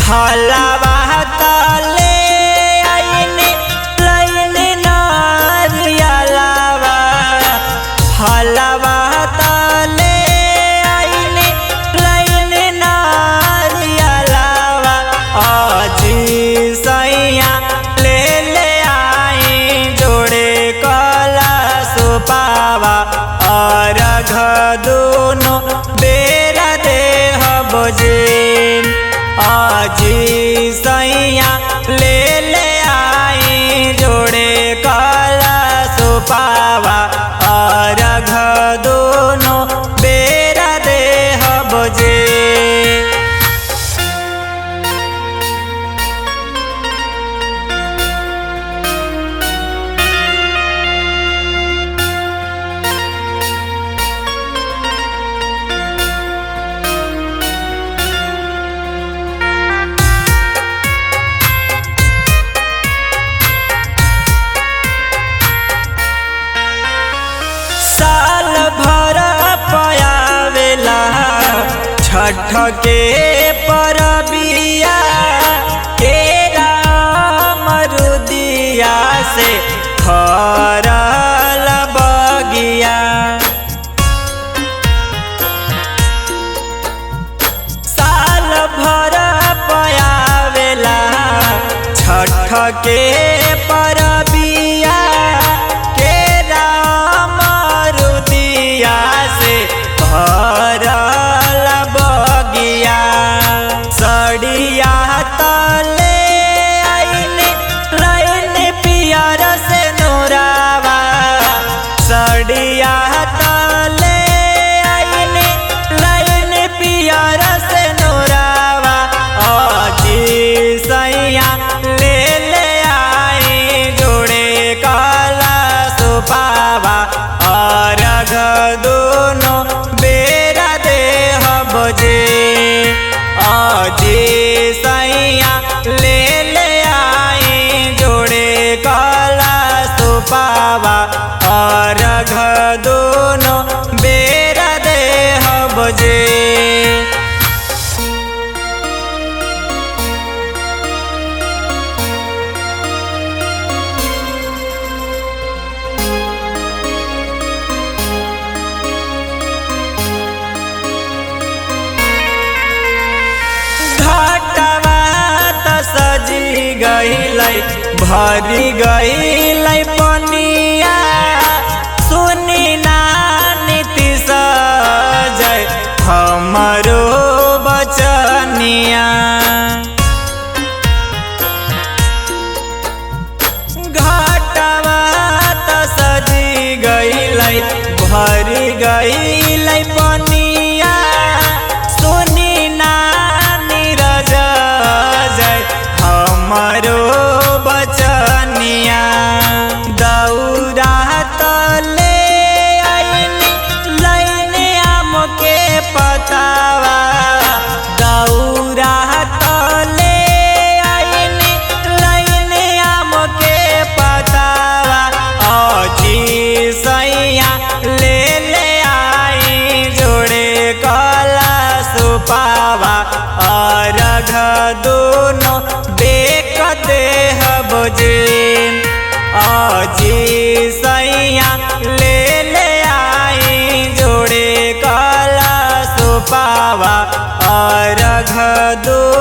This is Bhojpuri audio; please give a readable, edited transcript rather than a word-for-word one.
फलवा तले आईने लईने नारियलवा फलवा तले आईने लईने नारियलवा अजी सैया ले ले आई जोड़े कलश पावा अर्घ दोनों बेरा देह बोझिन अजी सैया ले ले आई जोड़े कलश पावा अर्घ दोनों बेरा देह बोझिन। साल भर पयावेला छठ के परबिया केरा मरुदिया से फरल बगिया साल भर पयावेला छठ के परबिया भरल बगिया सड़िया तले आईने लईने पियर से नूरावा सड़िया तले आईने लईने पियर से नूरावा अजी सैया ले ले आई जोड़े कलश पावा अर्घ दोनों बेरा देह बोझिन अजी सैया ले ले आई जोड़े कलश पावा अर्घ दोनों बेरा देह बोझिन। सजी गईलै भरी गईलै पनिया सुनी ना नीतीश जय हमरो बचनिया घाटवा त सजी गईलै भरी गईलै पनिया सुनी ना नीरज जय हमरो बचनिया दौरा तले आईने लईने आम के पतावा दौरा तले आईने लईने आम के पतावा अजी सैया ले ले आई जोड़े कलश पावा अर्घ दोनों बेक देह बोझिन अजी सैया ले ले आई जोड़े कलश पावा अर्घ दोनों